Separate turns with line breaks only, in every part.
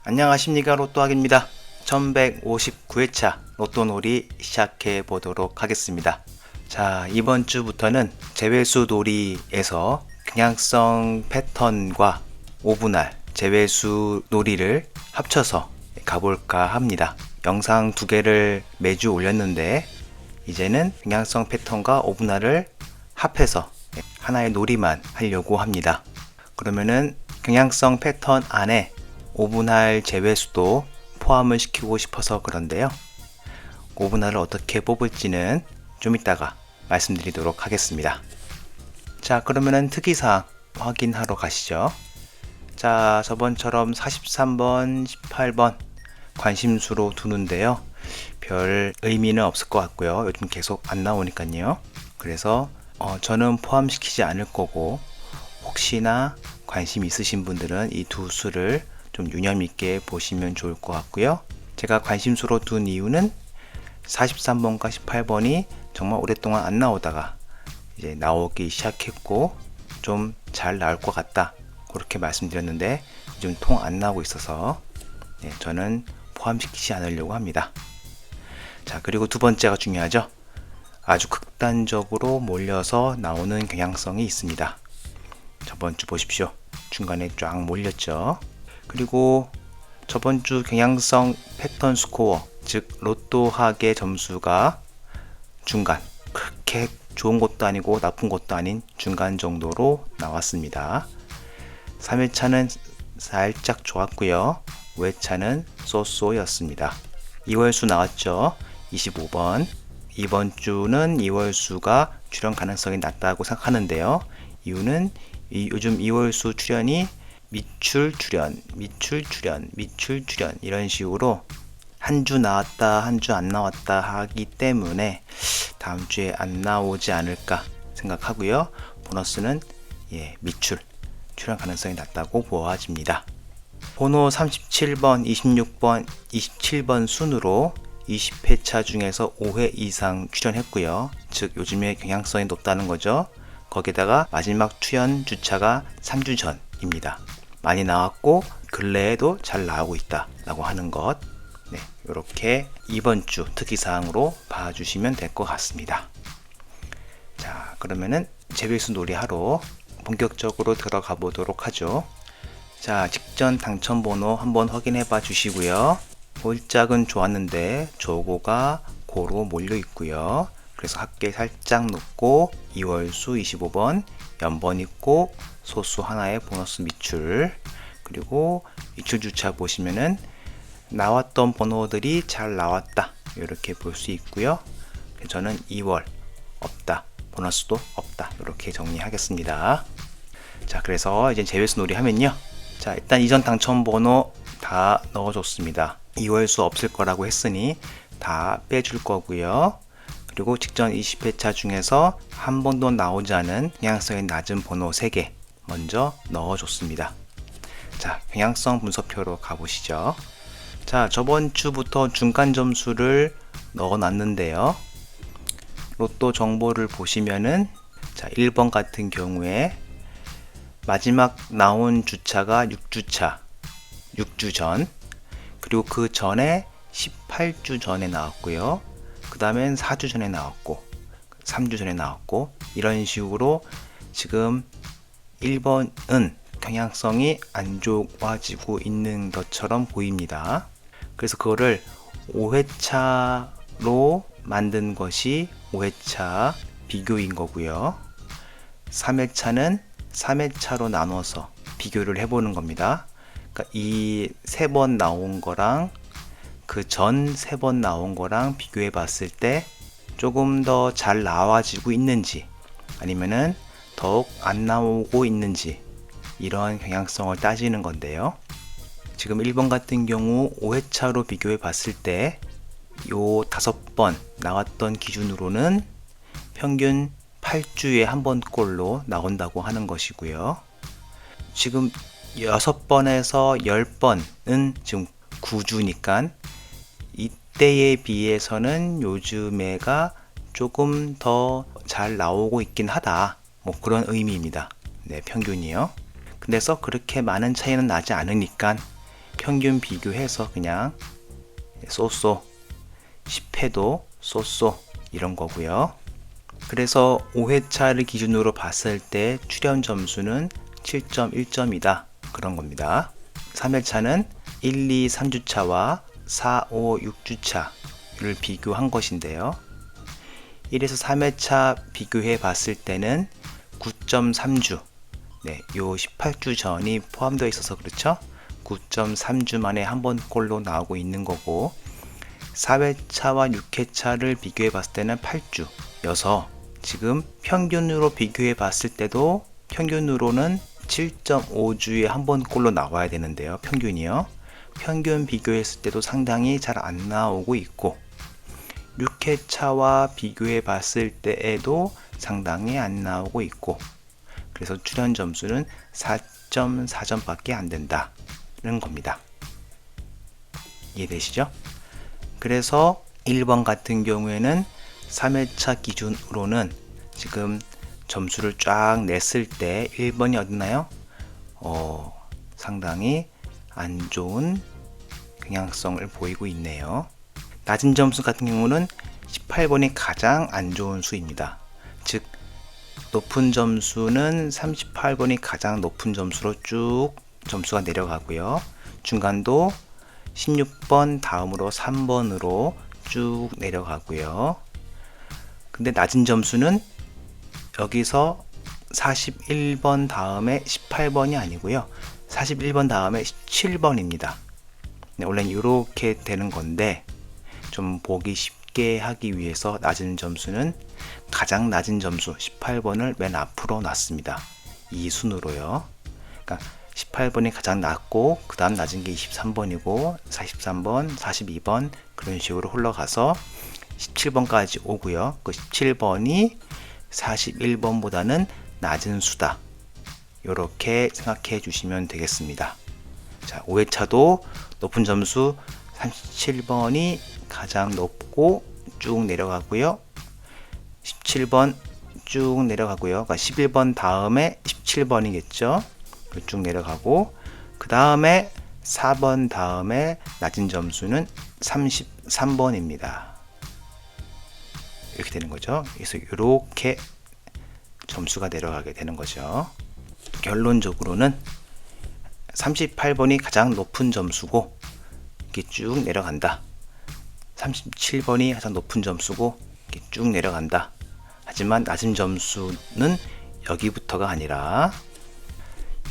안녕하십니까, 로또학입니다. 1159회차 로또놀이 시작해 보도록 하겠습니다. 자, 이번 주부터는 제외수 놀이에서 경향성 패턴과 오분할 제외수 놀이를 합쳐서 가볼까 합니다. 영상 2개를 매주 올렸는데 이제는 경향성 패턴과 오분할을 합해서 하나의 놀이만 하려고 합니다. 그러면은 경향성 패턴 안에 오분할 제외수도 포함을 시키고 싶어서 그런데요. 오분할을 어떻게 뽑을지는 좀 이따가 말씀드리도록 하겠습니다. 자, 그러면은 특이사항 확인하러 가시죠. 자, 저번처럼 43번, 18번 관심수로 두는데요. 별 의미는 없을 것 같고요. 요즘 계속 안 나오니까요. 그래서 저는 포함시키지 않을 거고, 혹시나 관심 있으신 분들은 이 두 수를 좀 유념 있게 보시면 좋을 것 같고요. 제가 관심수로 둔 이유는 43번과 18번이 정말 오랫동안 안 나오다가 이제 나오기 시작했고 좀 잘 나올 것 같다, 그렇게 말씀드렸는데 요즘 통 안 나오고 있어서 저는 포함시키지 않으려고 합니다. 자, 그리고 두 번째가 중요하죠. 아주 극단적으로 몰려서 나오는 경향성이 있습니다. 저번 주 보십시오. 중간에 쫙 몰렸죠. 그리고 저번 주 경향성 패턴 스코어, 즉 로또학의 점수가 중간, 그렇게 좋은 것도 아니고 나쁜 것도 아닌 중간 정도로 나왔습니다. 3회차는 살짝 좋았고요. 5회차는 쏘쏘였습니다. 2월수 나왔죠. 25번. 이번 주는 2월수가 출연 가능성이 낮다고 생각하는데요. 이유는 요즘 2월수 출연이 미출 출연 이런 식으로 한 주 나왔다 한 주 안 나왔다 하기 때문에 다음 주에 안 나오지 않을까 생각하고요. 보너스는 미출 출연 가능성이 낮다고 보아집니다. 번호 37번, 26번, 27번 순으로 20회차 중에서 5회 이상 출연했고요. 즉 요즘에 경향성이 높다는 거죠. 거기다가 마지막 출연 주차가 3주 전입니다. 많이 나왔고 근래에도 잘 나오고 있다 라고 하는 것, 이렇게 이번 주 특이사항으로 봐주시면 될 것 같습니다. 자, 그러면은 제외수 놀이하러 본격적으로 들어가 보도록 하죠. 자, 직전 당첨번호 한번 확인해 봐 주시고요. 볼짝은 좋았는데 조고가 고로 몰려 있고요. 그래서 합계 살짝 높고 2월수 25번 연번 있고 소수 하나의 보너스 미출, 그리고 미출 주차 보시면은 나왔던 번호들이 잘 나왔다, 이렇게 볼 수 있고요. 저는 2월 없다, 보너스도 없다, 이렇게 정리하겠습니다. 자, 그래서 이제 제외수 놀이 하면요. 자, 일단 이전 당첨 번호 다 넣어줬습니다. 2월수 없을 거라고 했으니 다 빼줄 거고요. 그리고 직전 20회차 중에서 한 번도 나오지 않은 경향성이 낮은 번호 3개 먼저 넣어줬습니다. 자, 경향성 분석표로 가보시죠. 자, 저번 주부터 중간 점수를 넣어놨는데요. 로또 정보를 보시면은, 자, 1번 같은 경우에 마지막 나온 주차가 6주차, 6주 전, 그리고 그 전에 18주 전에 나왔고요. 그 다음엔 4주 전에 나왔고 3주 전에 나왔고, 이런 식으로 지금 1번은 경향성이 안 좋아지고 있는 것처럼 보입니다. 그래서 그거를 5회차로 만든 것이 5회차 비교인 거고요. 3회차는 3회차로 나눠서 비교를 해보는 겁니다. 그러니까 이 3번 나온 거랑 그 전 3번 나온 거랑 비교해 봤을 때 조금 더 잘 나와지고 있는지 아니면은 더욱 안 나오고 있는지, 이러한 경향성을 따지는 건데요. 지금 1번 같은 경우 5회차로 비교해 봤을 때 요 5번 나왔던 기준으로는 평균 8주에 한 번꼴로 나온다고 하는 것이고요. 지금 6번에서 10번은 지금 9주니까 이때에 비해서는 요즘에가 조금 더 잘 나오고 있긴 하다, 뭐 그런 의미입니다. 평균이요. 근데서 그렇게 많은 차이는 나지 않으니까 평균 비교해서 그냥 쏘쏘 10회도 쏘쏘 이런 거고요. 그래서 5회차를 기준으로 봤을 때 출연 점수는 7.1점이다 그런 겁니다. 3회차는 1, 2, 3주차와 4, 5, 6주차를 비교한 것인데요. 1에서 3회차 비교해 봤을 때는 9.3주, 네, 요 18주 전이 포함되어 있어서 그렇죠. 9.3주 만에 한 번 꼴로 나오고 있는 거고, 4회차와 6회차를 비교해 봤을 때는 8주여서 지금 평균으로 비교해 봤을 때도 평균으로는 7.5주에 한 번 꼴로 나와야 되는데요. 평균이요. 평균 비교했을 때도 상당히 잘 안 나오고 있고, 6회차와 비교해 봤을 때에도 상당히 안 나오고 있고, 그래서 출연 점수는 4.4점 밖에 안 된다는 겁니다. 이해되시죠? 그래서 1번 같은 경우에는 3회차 기준으로는 지금 점수를 쫙 냈을 때 1번이 어딨나요? 상당히 안 좋은 경향성을 보이고 있네요. 낮은 점수 같은 경우는 18번이 가장 안 좋은 수입니다. 즉 높은 점수는 38번이 가장 높은 점수로 쭉 점수가 내려가고요. 중간도 16번 다음으로 3번으로 쭉 내려가고요. 근데 낮은 점수는 여기서 41번 다음에 18번이 아니고요. 41번 다음에 17번입니다. 네, 원래는 이렇게 되는 건데 좀 보기 쉽게 하기 위해서 낮은 점수는 가장 낮은 점수 18번을 맨 앞으로 놨습니다. 이 순으로요. 그러니까 18번이 가장 낮고 그 다음 낮은 게 23번이고 43번, 42번 그런 식으로 흘러가서 17번까지 오고요. 그 17번이 41번보다는 낮은 수다. 이렇게 생각해 주시면 되겠습니다. 자, 5회차도 높은 점수 37번이 가장 높고 쭉 내려가고요. 17번 쭉 내려가고요. 그러니까 11번 다음에 17번이겠죠. 쭉 내려가고 그 다음에 4번 다음에 낮은 점수는 33번입니다. 이렇게 되는 거죠. 그래서 이렇게 점수가 내려가게 되는 거죠. 결론적으로는 38번이 가장 높은 점수고 이렇게 쭉 내려간다. 37번이 가장 높은 점수고 이렇게 쭉 내려간다. 하지만 낮은 점수는 여기부터가 아니라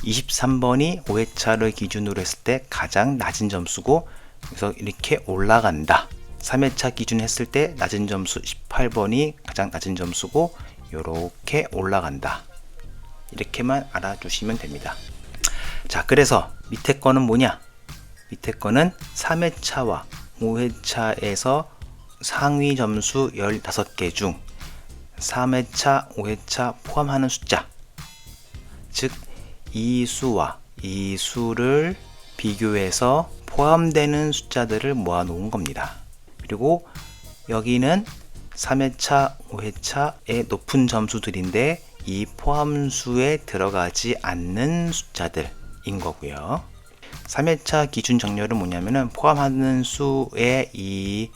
23번이 5회차를 기준으로 했을 때 가장 낮은 점수고 그래서 이렇게 올라간다. 3회차 기준 했을 때 낮은 점수 18번이 가장 낮은 점수고 이렇게 올라간다. 이렇게만 알아주시면 됩니다. 자, 그래서 밑에 거는 뭐냐? 밑에 거는 3회차와 5회차에서 상위 점수 15개 중 3회차, 5회차 포함하는 숫자, 즉 이 수와 이 수를 비교해서 포함되는 숫자들을 모아 놓은 겁니다. 그리고 여기는 3회차, 5회차의 높은 점수들인데 이 포함수에 들어가지 않는 숫자들인 거고요. 3회차 기준 정렬은 뭐냐면은 포함하는 수의 이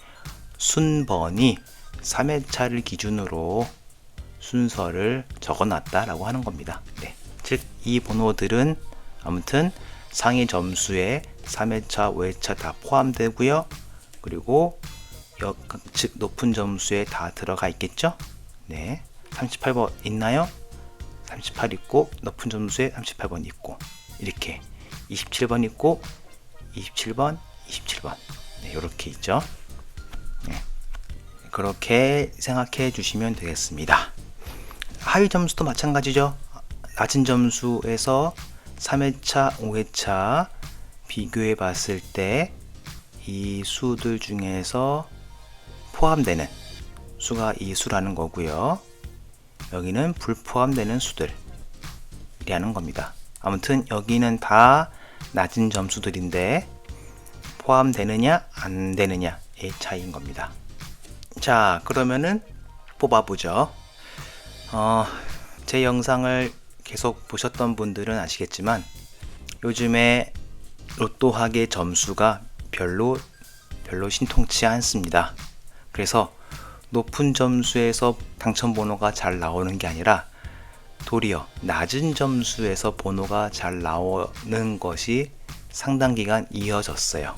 순번이 3회차를 기준으로 순서를 적어 놨다라고 하는 겁니다. 네. 즉 이 번호들은 아무튼 상위 점수에 3회차, 5회차 다 포함되고요. 그리고 즉 높은 점수에 다 들어가 있겠죠? 네. 38번 있나요? 38 있고 높은 점수에 38번 있고 이렇게 27번 있고 27번, 27번 네, 이렇게 있죠. 네. 그렇게 생각해 주시면 되겠습니다. 하위 점수도 마찬가지죠. 낮은 점수에서 3회차, 5회차 비교해 봤을 때 이 수들 중에서 포함되는 수가 이 수라는 거고요. 여기는 불포함되는 수들이라는 겁니다. 아무튼 여기는 다 낮은 점수들인데 포함되느냐 안 되느냐의 차이인 겁니다. 자, 그러면은 뽑아보죠. 제 영상을 계속 보셨던 분들은 아시겠지만 요즘에 로또하게 점수가 별로 신통치 않습니다. 그래서 높은 점수에서 당첨 번호가 잘 나오는 게 아니라 도리어 낮은 점수에서 번호가 잘 나오는 것이 상당 기간 이어졌어요.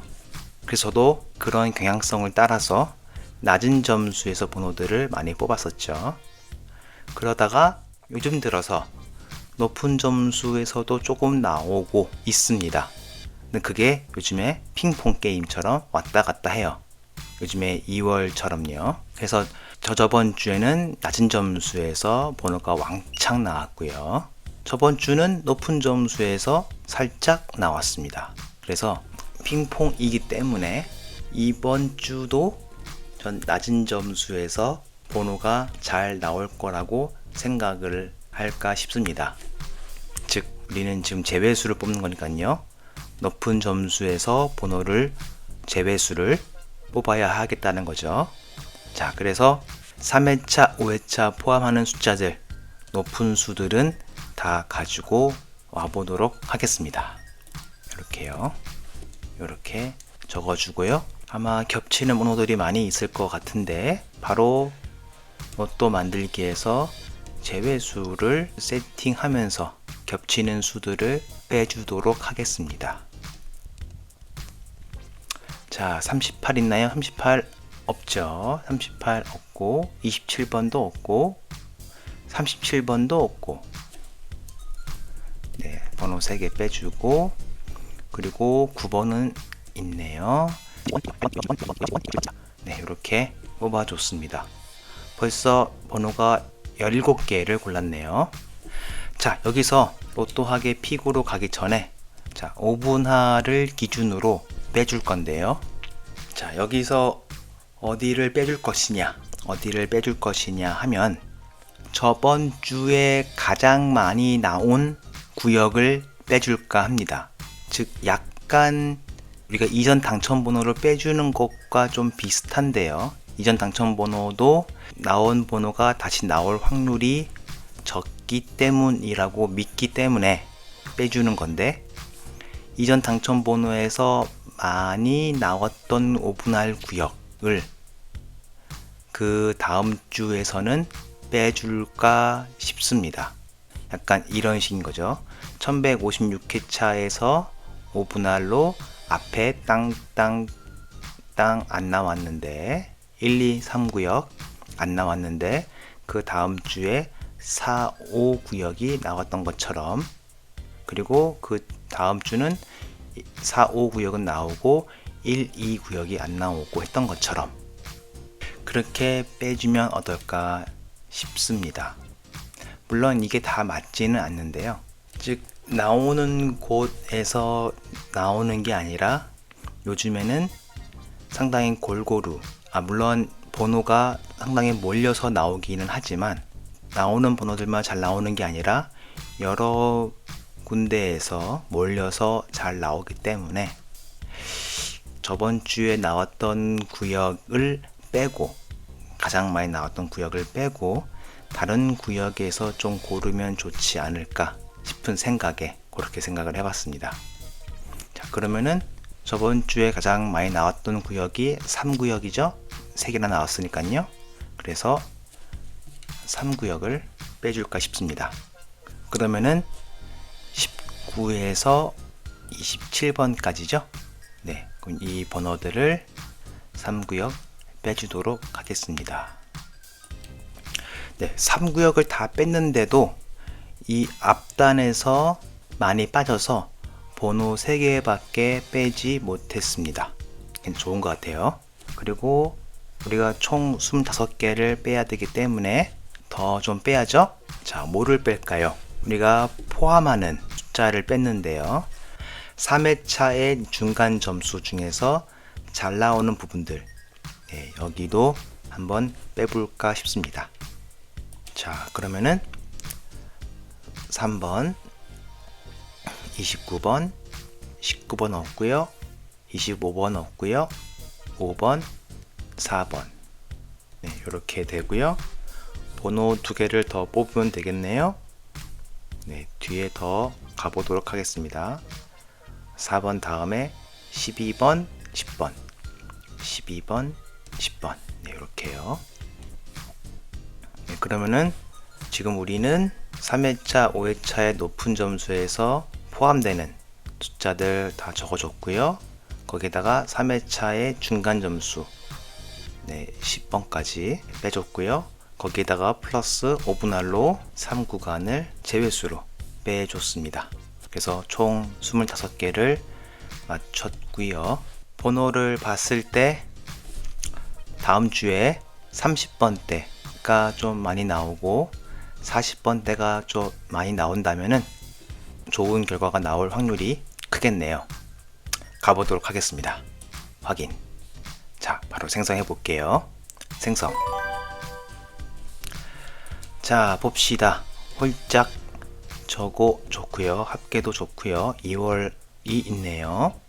그래서 저도 그런 경향성을 따라서 낮은 점수에서 번호들을 많이 뽑았었죠. 그러다가 요즘 들어서 높은 점수에서도 조금 나오고 있습니다. 근데 그게 요즘에 핑퐁 게임처럼 왔다 갔다 해요. 요즘에 2월처럼요. 그래서 저번 주에는 낮은 점수에서 번호가 왕창 나왔고요. 저번 주는 높은 점수에서 살짝 나왔습니다. 그래서 핑퐁이기 때문에 이번 주도 전 낮은 점수에서 번호가 잘 나올 거라고 생각을 할까 싶습니다. 즉, 우리는 지금 제외수를 뽑는 거니까요. 높은 점수에서 번호를 제외수를 뽑아야 하겠다는 거죠. 자, 그래서 3회차, 5회차 포함하는 숫자들, 높은 수들은 다 가지고 와보도록 하겠습니다. 이렇게요. 이렇게 적어주고요. 아마 겹치는 번호들이 많이 있을 것 같은데 바로 로또 만들기에서 제외수를 세팅하면서 겹치는 수들을 빼주도록 하겠습니다. 자, 38 있나요? 38 없죠. 38 없고 27번도 없고 37번도 없고, 네, 번호 3개 빼주고, 그리고 9번은 있네요. 네, 이렇게 뽑아줬습니다. 벌써 번호가 17개를 골랐네요. 자, 여기서 로또하게 픽으로 가기 전에 자, 5분할을 기준으로 빼줄 건데요. 자, 여기서 어디를 빼줄 것이냐 하면 저번 주에 가장 많이 나온 구역을 빼줄까 합니다. 즉, 약간 우리가 이전 당첨 번호를 빼주는 것과 좀 비슷한데요. 이전 당첨 번호도 나온 번호가 다시 나올 확률이 적기 때문이라고 믿기 때문에 빼주는 건데, 이전 당첨 번호에서 많이 나왔던 5분할 구역을 그 다음 주에서는 빼줄까 싶습니다. 약간 이런 식인 거죠. 1156회차에서 5분할로 앞에 땅땅땅 안 나왔는데 1, 2, 3구역 안 나왔는데 그 다음 주에 4, 5구역이 나왔던 것처럼, 그리고 그 다음 주는 4, 5구역은 나오고 1, 2구역이 안 나오고 했던 것처럼 그렇게 빼주면 어떨까 싶습니다. 물론 이게 다 맞지는 않는데요. 즉, 나오는 곳에서 나오는 게 아니라 요즘에는 상당히 골고루, 물론 번호가 상당히 몰려서 나오기는 하지만 나오는 번호들만 잘 나오는 게 아니라 여러 군데에서 몰려서 잘 나오기 때문에 저번 주에 나왔던 구역을 빼고, 가장 많이 나왔던 구역을 빼고 다른 구역에서 좀 고르면 좋지 않을까 싶은 생각에 그렇게 생각을 해봤습니다. 자, 그러면은 저번 주에 가장 많이 나왔던 구역이 3구역이죠. 3개나 나왔으니까요. 그래서 3구역을 빼줄까 싶습니다. 그러면은 19에서 27번까지죠. 네, 그럼 이 번호들을 3구역 빼주도록 하겠습니다. 네, 3구역을 다 뺐는데도 이 앞단에서 많이 빠져서 번호 3개밖에 빼지 못했습니다. 좋은 것 같아요. 그리고 우리가 총 25개를 빼야 되기 때문에 더 좀 빼야죠. 자, 뭐를 뺄까요? 우리가 포함하는 숫자를 뺐는데요. 3회차의 중간 점수 중에서 잘 나오는 부분들, 네, 여기도 한번 빼볼까 싶습니다. 자, 그러면은 3번, 29번, 19번 없고요, 25번 없고요, 5번, 4번, 네, 이렇게 되고요. 번호 2개를 더 뽑으면 되겠네요. 네, 뒤에 더 가보도록 하겠습니다. 4번 다음에 12번, 10번, 12번, 10번. 네, 이렇게요. 네, 그러면은 지금 우리는 3회차, 5회차의 높은 점수에서 포함되는 숫자들 다 적어줬고요. 거기다가 3회차의 중간 점수, 네, 10번까지 빼줬고요. 거기에다가 플러스 5분할로 3구간을 제외수로 빼줬습니다. 그래서 총 25개를 맞췄고요. 번호를 봤을 때 다음 주에 30번대가 좀 많이 나오고 40번대가 좀 많이 나온다면은 좋은 결과가 나올 확률이 크겠네요. 가보도록 하겠습니다. 확인. 자, 바로 생성해 볼게요. 생성. 자, 봅시다. 홀짝 저거 좋고요. 합계도 좋고요. 2월이 있네요.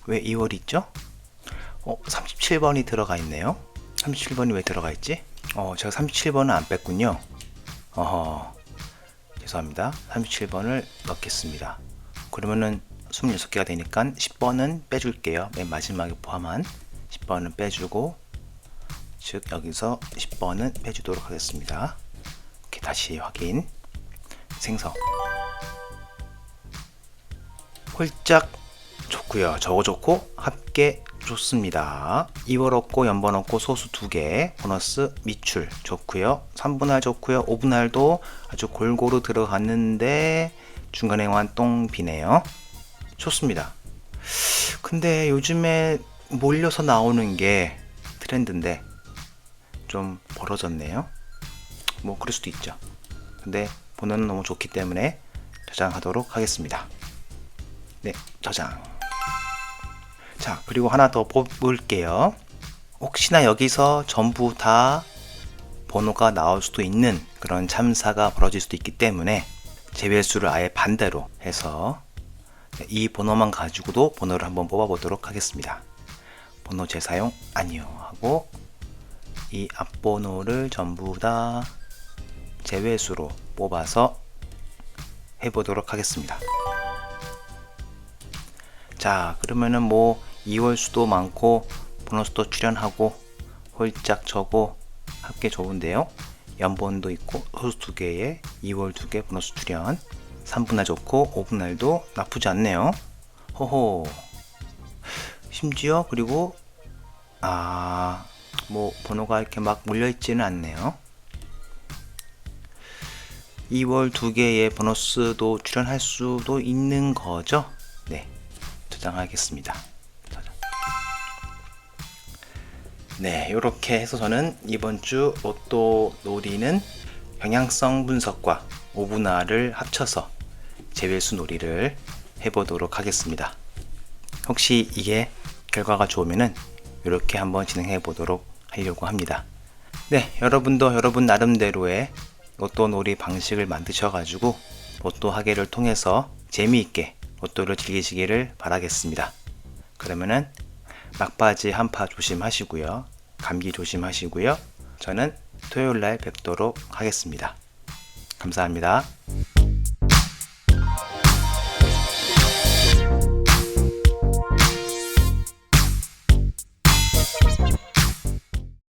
왜 2월이 있죠? 37번이 들어가 있네요. 37번이 왜 들어가 있지? 제가 37번은 안 뺐군요. 죄송합니다. 37번을 넣겠습니다. 그러면은 26개가 되니까 10번은 빼줄게요. 맨 마지막에 포함한 10번은 빼주고, 즉 여기서 10번은 빼주도록 하겠습니다. 이렇게 다시 확인. 생성. 홀짝 좋고요. 저거 좋고 합계 좋습니다. 2월 없고 연번 없고 소수 2개, 보너스 미출 좋고요. 3분할 좋고요. 5분할도 아주 골고루 들어갔는데 중간에 완똥 비네요. 좋습니다. 근데 요즘에 몰려서 나오는 게 트렌드인데 좀 벌어졌네요. 뭐 그럴 수도 있죠. 근데 번호는 너무 좋기 때문에 저장하도록 하겠습니다. 네, 저장. 자, 그리고 하나 더 볼게요. 혹시나 여기서 전부 다 번호가 나올 수도 있는 그런 참사가 벌어질 수도 있기 때문에 제외수를 아예 반대로 해서 이 번호만 가지고도 번호를 한번 뽑아 보도록 하겠습니다. 번호 재사용 아니요 하고 이 앞번호를 전부 다 제외수로 뽑아서 해보도록 하겠습니다. 자, 그러면은 뭐 2월 수도 많고 보너스도 출연하고 홀짝 저고 합계 좋은데요. 연번도 있고 소수 2개에 2월 2개 보너스 출연, 3분할 좋고 5분할도 나쁘지 않네요. 호호. 심지어 그리고 뭐 번호가 이렇게 막 몰려있지는 않네요. 2월 2개의 보너스도 출연할 수도 있는 거죠. 네, 저장하겠습니다. 네, 이렇게 해서 저는 이번 주 로또 놀이는 경향성 분석과 5분할을 합쳐서 제외수 놀이를 해보도록 하겠습니다. 혹시 이게 결과가 좋으면은 이렇게 한번 진행해 보도록 하려고 합니다. 네, 여러분도 여러분 나름대로의 로또 놀이 방식을 만드셔 가지고 로또 하계를 통해서 재미있게 로또를 즐기시기를 바라겠습니다. 그러면은 막바지 한파 조심하시고요. 감기 조심하시고요. 저는 토요일날 뵙도록 하겠습니다. 감사합니다.